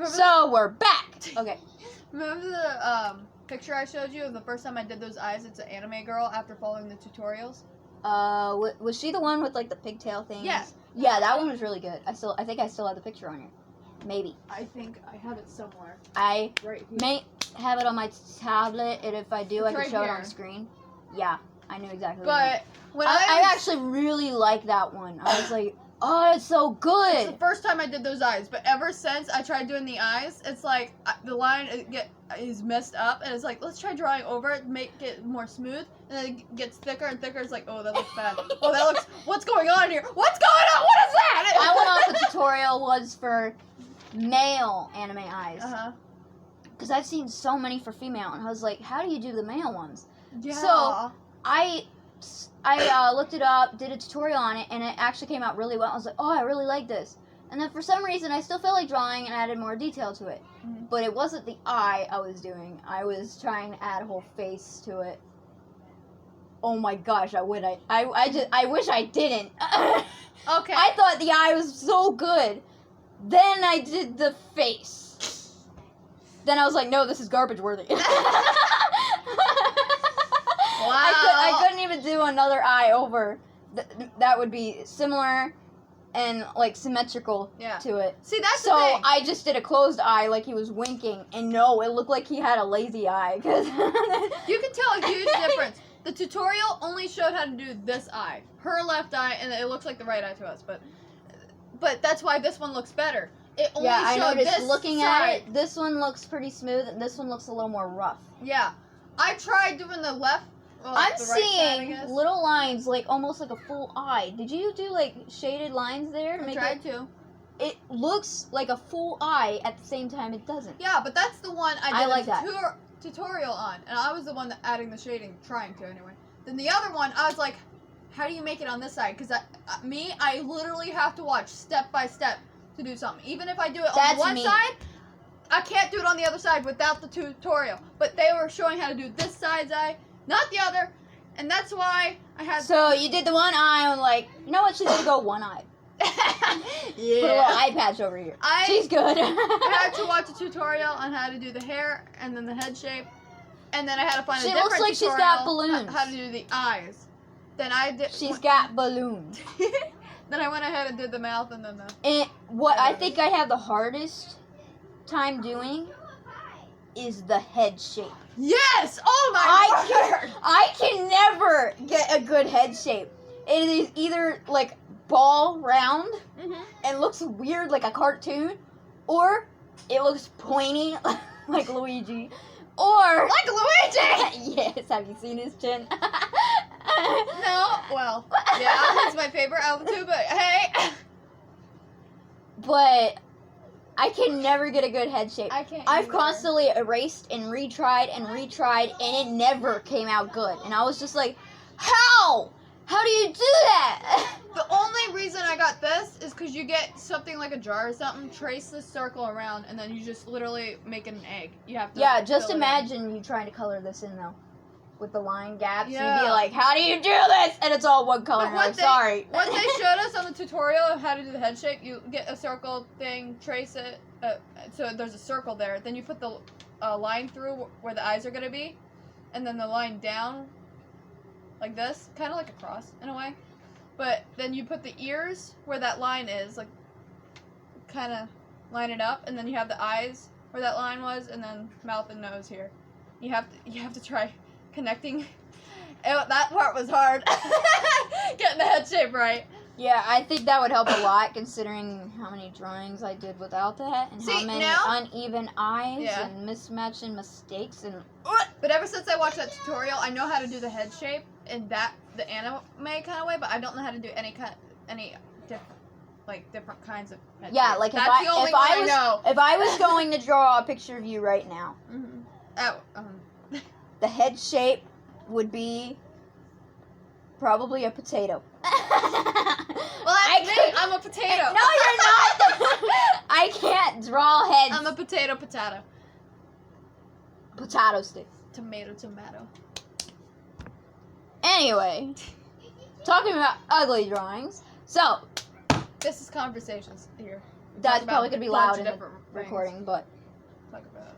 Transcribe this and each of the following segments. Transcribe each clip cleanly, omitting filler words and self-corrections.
So we're back. Okay. Remember the picture I showed you of the first time I did those eyes? It's an anime girl after following the tutorials. Was she the one with like the pigtail thing? Yeah. Yeah, that one was really good. I think I still have the picture on here. Maybe. I think I have it somewhere. I Right here. may have it on my tablet, and if I do, It's I can right show it here. on screen. Yeah, I knew exactly. But when I actually really like that one. I was like, oh, it's so good. It's the first time I did those eyes, but ever since I tried doing the eyes, it's like the line is messed up, and it's like, let's try drawing over it, make it more smooth, and then it gets thicker and thicker. It's like, oh, that looks bad. Oh, that looks, what's going on here? What's going on? What is that? I went off the tutorial was for male anime eyes. Because I've seen so many for female, and I was like, how do you do the male ones? Yeah. So I looked it up, did a tutorial on it, and it actually came out really well. I was like, oh, I really like this. And then for some reason, I still felt like drawing and added more detail to it. Mm-hmm. But it wasn't the eye I was doing. I was trying to add a whole face to it. Oh my gosh, I wish I didn't. Okay. I thought the eye was so good. Then I did the face. Then I was like, no, this is garbage worthy. Wow. I couldn't even do another eye over. That would be similar and like symmetrical to it. See, that's so the thing. I just did a closed eye like he was winking, and no, it looked like he had a lazy eye. Cause you can tell a huge difference. The tutorial only showed how to do this eye, her left eye, and it looks like the right eye to us. But that's why this one looks better. It only I showed noticed this looking side. at it. This one looks pretty smooth, and this one looks a little more rough. Yeah, I tried doing the left. Well, I'm the right seeing side, little lines, like almost like a full eye. Did you do like shaded lines there? I tried to. It looks like a full eye at the same time it doesn't. Yeah, but that's the one I did like a tutorial on, and I was the one that adding the shading, trying to anyway. Then the other one, I was like, how do you make it on this side? Because I literally have to watch step by step to do something. Even if I do it on one side, I can't do it on the other side without the tutorial. But they were showing how to do this side's eye, not the other, and that's why I had. So you did the one eye, and like, you know what? She's gonna go one eye. Yeah. Put a little eye patch over here. She's good. I had to watch a tutorial on how to do the hair and then the head shape, and then I had to find a different looks like tutorial she's got balloons. how to do the eyes. Then I did. She's got balloons. Then I went ahead and did the mouth and then the. And what I think I have the hardest time doing is the head shape. Yes! Oh my word! I can never get a good head shape. It is either like ball round and looks weird like a cartoon, or it looks pointy like Luigi, or like Luigi. Yes, have you seen his chin? No, well, yeah, it's my favorite album too. But hey, but I can never get a good head shape. I can't. I've constantly erased and retried, and it never came out good. And I was just like, how? How do you do that? The only reason I got this is because you get something like a jar or something, trace this circle around, and then you just literally make an egg. You have to. Yeah, just imagine you trying to color this in though, with the line gaps. Yeah. You'd be like, how do you do this? And it's all one color. I'm sorry. What they showed us on the tutorial of how to do the head shape, you get a circle thing, trace it, so there's a circle there. Then you put the line through where the eyes are going to be, and then the line down like this, kind of like a cross in a way. But then you put the ears where that line is, like kind of line it up, and then you have the eyes where that line was, and then mouth and nose here. You have to try connecting. That part was hard. Getting the head shape right. Yeah, I think that would help a lot considering how many drawings I did without that, and how many uneven eyes and mismatching mistakes and. But ever since I watched that tutorial, I know how to do the head shape in the anime kind of way, but I don't know how to do any different kinds of head shape. Like that's the only one I know. If I was going to draw a picture of you right now, the head shape would be probably a potato. Well, that's me. I'm a potato. No, you're not. I can't draw heads. I'm a potato. Potato stick. Tomato. Anyway, talking about ugly drawings. So, this is conversations here. That's probably gonna be loud in the different recording, but talk about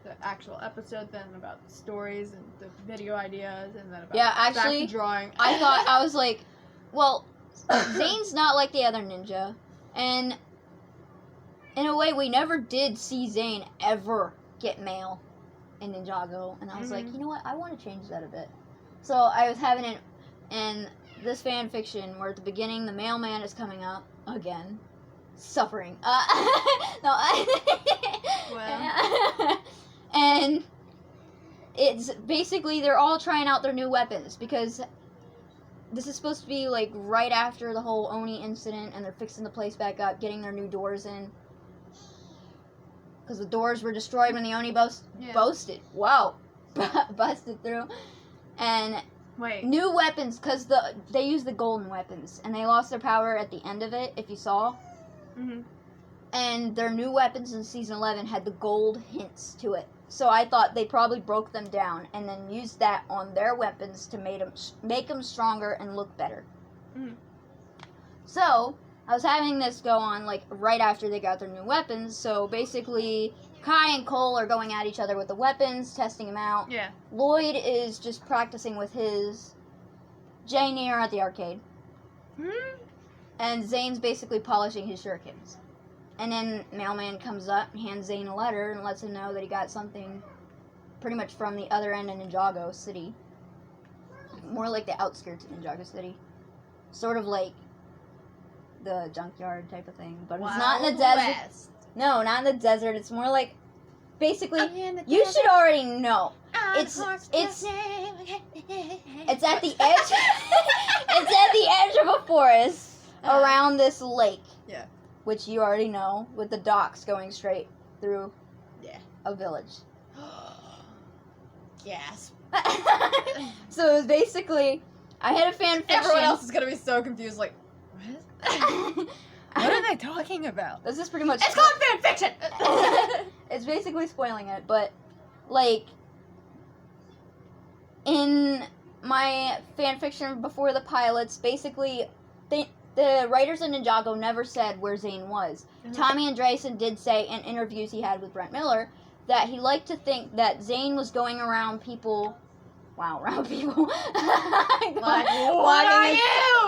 the actual episode, then about the stories and the video ideas, and then about back to drawing. I was like, well, Zane's not like the other ninja, and in a way, we never did see Zane ever get mail in Ninjago, and I was like, you know what, I want to change that a bit. So I was having it in this fan fiction where at the beginning the mailman is coming up again, suffering. And it's basically they're all trying out their new weapons because this is supposed to be like right after the whole Oni incident, and they're fixing the place back up, getting their new doors in. Because the doors were destroyed when the Oni busted through. And new weapons, because they use the golden weapons, and they lost their power at the end of it, if you saw. Mm-hmm. And their new weapons in Season 11 had the gold hints to it. So I thought they probably broke them down and then used that on their weapons to make them stronger and look better. Mm-hmm. So I was having this go on like right after they got their new weapons. So basically, Kai and Cole are going at each other with the weapons, testing them out. Yeah. Lloyd is just practicing with his. Jay and Nina are at the arcade. Mm-hmm. And Zane's basically polishing his shurikens. And then Mailman comes up, hands Zane a letter, and lets him know that he got something pretty much from the other end of Ninjago City. More like the outskirts of Ninjago City. Sort of like the junkyard type of thing. But it's not in the desert. West. No, not in the desert. It's more like, basically, you should already know. It's at the edge. It's at the edge of a forest around this lake. Yeah. Which you already know, with the docks going straight through a village. Gasp. So it was basically, I had a fan fiction. Everyone else is going to be so confused, like, what? What are they talking about? This is pretty much... It's called fan fiction! It's basically spoiling it, but, like, in my fan fiction before the pilots, basically, the writers of Ninjago never said where Zane was. Mm-hmm. Tommy Andreasen did say in interviews he had with Brent Miller that he liked to think that Zane was going around people. Wow, around people.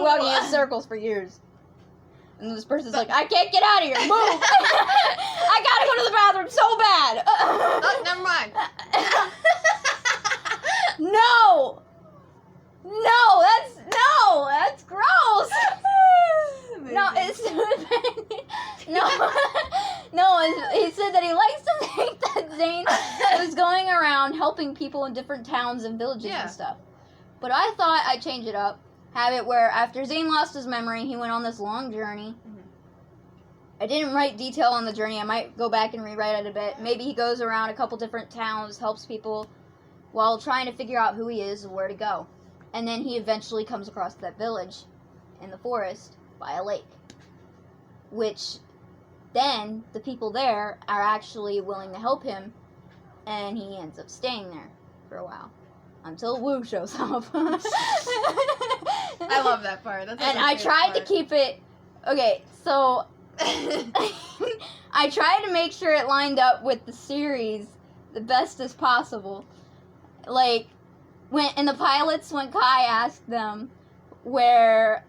Walking in circles for years. And this person's like, I can't get out of here. Move. I gotta go to the bathroom so bad. Oh, never mind. No. That's gross. No, it's he said that he likes to think that Zane was going around helping people in different towns and villages and stuff. But I thought I'd change it up, have it where after Zane lost his memory, he went on this long journey. Mm-hmm. I didn't write detail on the journey. I might go back and rewrite it a bit. Maybe he goes around a couple different towns, helps people while trying to figure out who he is and where to go. And then he eventually comes across that village in the forest by a lake, which then the people there are actually willing to help him, and he ends up staying there for a while until Wu shows up. I love that part. That's and I tried to keep it okay. So I tried to make sure it lined up with the series the best as possible. Like when in the pilots, when Kai asked them where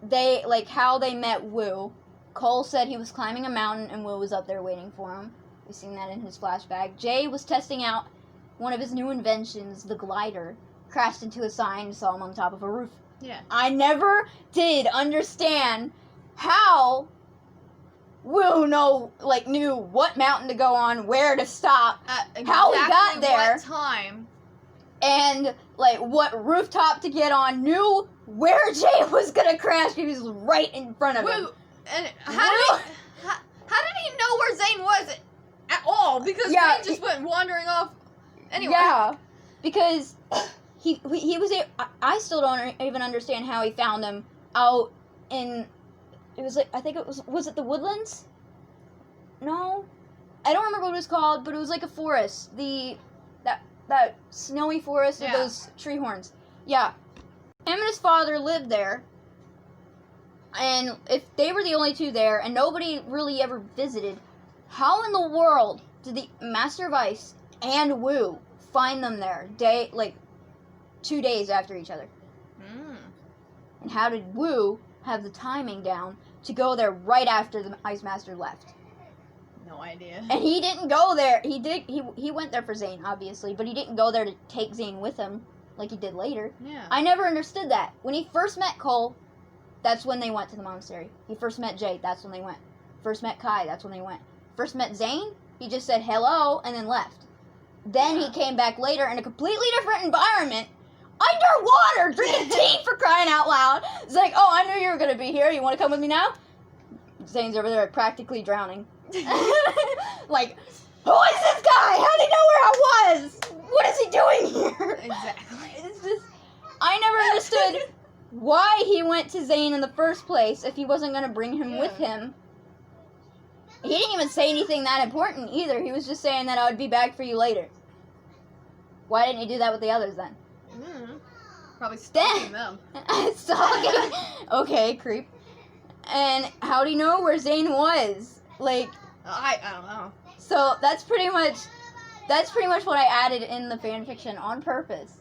they, like, how they met Wu, Cole said he was climbing a mountain and Wu was up there waiting for him. We've seen that in his flashback. Jay was testing out one of his new inventions, the glider, crashed into a sign and saw him on top of a roof. Yeah. I never did understand how Wu knew what mountain to go on, where to stop, how he got there. What time. And, like, what rooftop to get on, knew where Jay was gonna crash. He was right in front of him. And how did he know where Zane was at all? Because Zane just went wandering off anyway. Yeah, because he was... I still don't even understand how he found him out in... It was like... I think it was... Was it the Woodlands? No? I don't remember what it was called, but it was like a forest. That snowy forest with those tree horns. Yeah. Him and his father lived there. And if they were the only two there, and nobody really ever visited, how in the world did the Master of Ice and Wu find them there 2 days after each other? And how did Wu have the timing down to go there right after the Ice Master left? No idea. And he didn't go there. He went there for Zane, obviously, but he didn't go there to take Zane with him like he did later. Yeah. I never understood that. When he first met Cole, that's when they went to the monastery. He first met Jay, that's when they went. First met Kai, that's when they went. First met Zane, he just said hello and then left. Then he came back later in a completely different environment, underwater, drinking tea for crying out loud. It's like, oh, I knew you were going to be here. You want to come with me now? Zane's over there practically drowning. Like, who is this guy? How did he know where I was? What is he doing here? Exactly. It's just, I never understood why he went to Zane in the first place if he wasn't going to bring him with him. He didn't even say anything that important either. He was just saying that I would be back for you later. Why didn't he do that with the others then? Probably stalking them. Stalking? Okay, creep. And how'd he know where Zane was? Like, I don't know. So that's pretty much what I added in the fanfiction on purpose.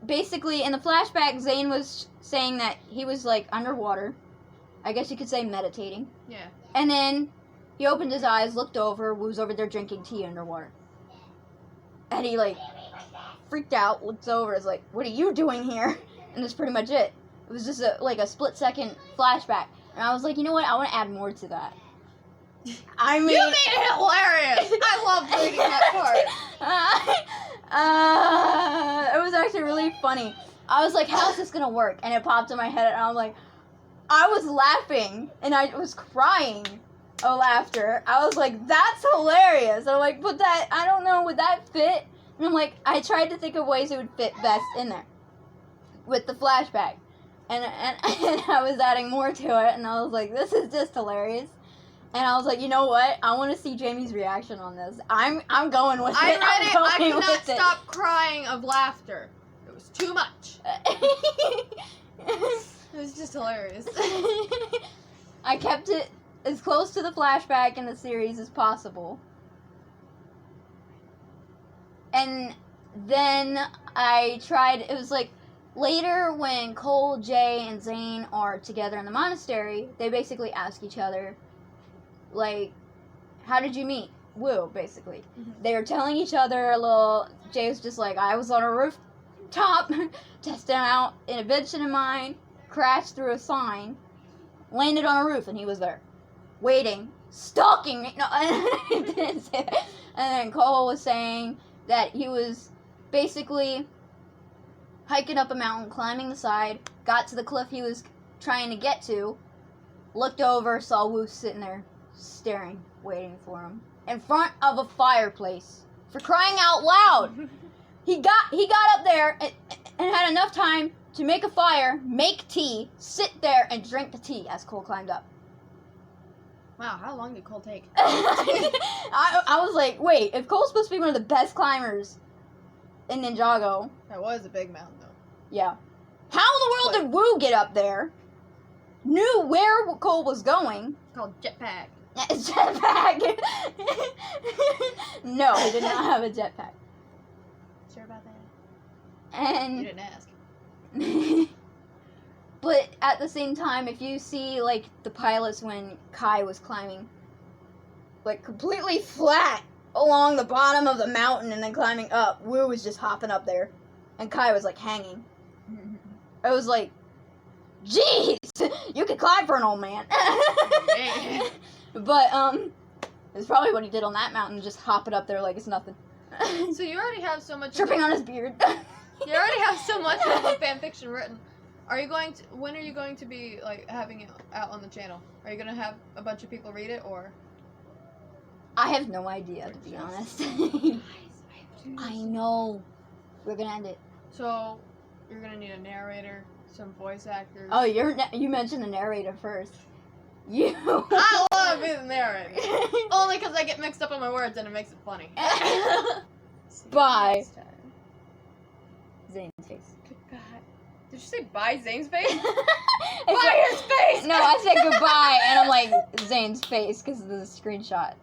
Basically, in the flashback, Zane was saying that he was like underwater. I guess you could say meditating. Yeah. And then he opened his eyes, looked over, Wu's over there drinking tea underwater. And he like freaked out, looks over, is like, "What are you doing here?" And that's pretty much it. It was just a split second flashback. And I was like, you know what? I want to add more to that. I mean, you made it hilarious. I love reading that part. It was actually really funny. I was like, how's this gonna work? And it popped in my head, and I was like, I was laughing, and I was crying of laughter. I was like, that's hilarious. I'm like, but that, I don't know, would that fit? And I'm like, I tried to think of ways it would fit best in there with the flashback. And I was adding more to it, and I was like, this is just hilarious. And I was like, you know what? I want to see Jamie's reaction on this. I'm going with it. I could not stop crying of laughter. It was too much. It was just hilarious. I kept it as close to the flashback in the series as possible. And then I tried, it was like later when Cole, Jay, and Zane are together in the monastery, they basically ask each other, like, how did you meet? Wu, basically. Mm-hmm. They were telling each other a little, Jay was just like, I was on a rooftop, testing out an invention of mine, crashed through a sign, landed on a roof, and he was there, waiting, stalking me. No, I didn't say that. And then Cole was saying that he was basically hiking up a mountain, climbing the side, got to the cliff he was trying to get to, looked over, saw Wu sitting there, staring, waiting for him, in front of a fireplace. For crying out loud! He got up there and had enough time to make a fire, make tea, sit there, and drink the tea as Cole climbed up. Wow, how long did Cole take? I was like, wait, if Cole's supposed to be one of the best climbers in Ninjago... That was a big mountain, though. Yeah. How in the world did Wu get up there? Knew where Cole was going. It's called jetpack. Jetpack! No, he did not have a jetpack. Sure about that? And... You didn't ask. But at the same time, if you see, like, the pilots when Kai was climbing, like, completely flat along the bottom of the mountain and then climbing up, Wu was just hopping up there. And Kai was, like, hanging. I was like, jeez! You could climb for an old man. But, it's probably what he did on that mountain, just hop it up there like it's nothing. So you already have so much... Dripping on his beard. You already have so much of the fanfiction written. When are you going to be, like, having it out on the channel? Are you going to have a bunch of people read it, or? I have no idea, to be honest. I know. We're going to end it. So, you're going to need a narrator, some voice actors. Oh, you mentioned the narrator first. You. I love being the narrator. Only because I get mixed up on my words and it makes it funny. Bye. Zane's face. Goodbye. Did you say bye Zane's face? I Bye his face! No, I said goodbye, and I'm like, Zane's face, because of the screenshot.